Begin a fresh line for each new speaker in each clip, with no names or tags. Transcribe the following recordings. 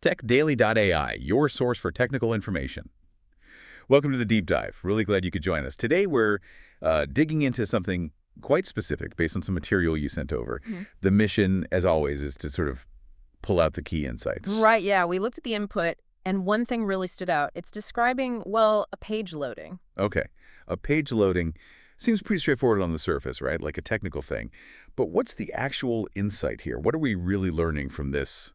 TechDaily.ai, your source for technical information. Welcome to the deep dive. Really glad you could join us. Today we're digging into something quite specific based on some material you sent over.
Mhm.
The mission, as always, is to sort of pull out the key insights.
Right, yeah. We looked at the input, and one thing really stood out. It's describing, well, a page loading.
Okay. A page loading seems pretty straightforward on the surface, right? Like a technical thing. But what's the actual insight here? What are we really learning from this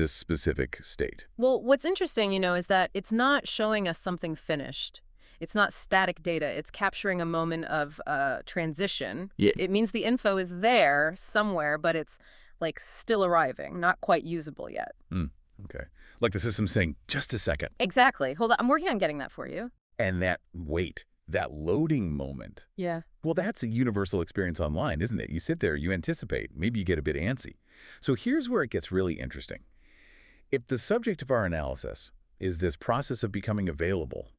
specific state?
Well, what's interesting, is that it's not showing us something finished. It's not static data. It's capturing a moment of transition.
Yeah.
It means the info is there somewhere, but it's like still arriving, not quite usable yet.
Okay. Like the system saying, just a second.
Exactly. Hold on. I'm working on getting that for you.
And that wait, that loading moment,
Yeah.
well, that's a universal experience online, isn't it? You sit there, you anticipate, maybe you get a bit antsy. So here's where it gets really interesting. If the subject of our analysis is this process of becoming available,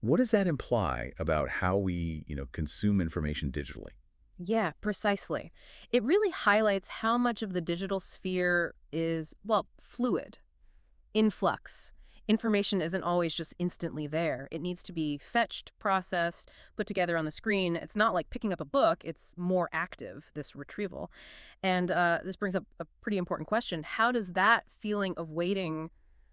what does that imply about how we, consume information digitally?
Yeah, precisely. It really highlights how much of the digital sphere is, well, fluid, in flux. Information isn't always just instantly there. It needs to be fetched, processed, put together on the screen. It's not like picking up a book. It's more active, this retrieval. And this brings up a pretty important question. How does that feeling of waiting,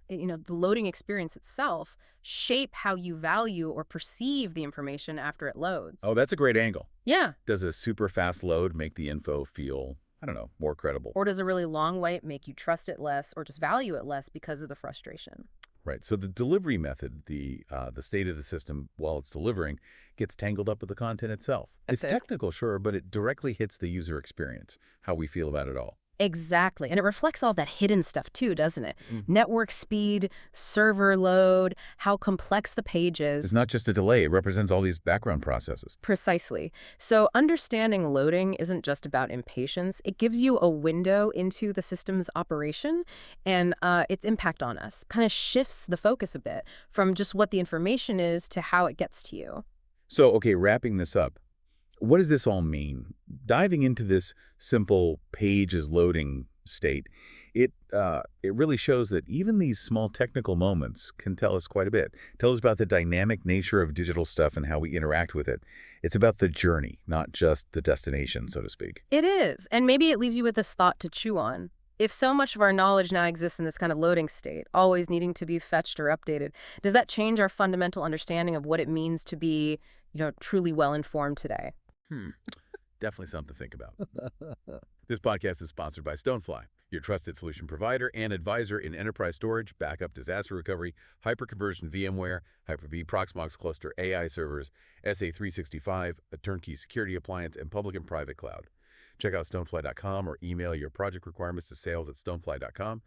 the loading experience itself, shape how you value or perceive the information after it loads?
Oh, that's a great angle.
Yeah.
Does a super fast load make the info feel, I don't know, more credible?
Or does a really long wait make you trust it less or just value it less because of the frustration?
Right. So the delivery method, the state of the system while it's delivering, gets tangled up with the content itself.
That's
It's
it.
technical, sure, but it directly hits the user experience, how we feel about it all.
Exactly. And it reflects all that hidden stuff too, doesn't it?
Mm.
Network speed, server load, how complex the page
It's
is.
not just a delay. It represents all these background processes.
Precisely. So understanding loading isn't just about impatience. It gives you a window into the system's operation and its impact on us. Kind of shifts the focus a bit from just what the information is to how it gets to you.
So, okay, wrapping this up, what does this all mean? Diving into this simple page is loading state, it really shows that even these small technical moments can tell us quite a bit. Tell us about the dynamic nature of digital stuff and how we interact with it. It's about the journey, not just the destination, so to speak.
It is. And maybe it leaves you with this thought to chew on. If so much of our knowledge now exists in this kind of loading state, always needing to be fetched or updated, does that change our fundamental understanding of what it means to be, truly well-informed today?
Definitely something to think about. This podcast is sponsored by Stonefly, your trusted solution provider and advisor in enterprise storage, backup, disaster recovery, hyperconverged VMware, Hyper-V Proxmox cluster, AI servers, SA365, a turnkey security appliance, and public and private cloud. Check out stonefly.com or email your project requirements to sales@stonefly.com.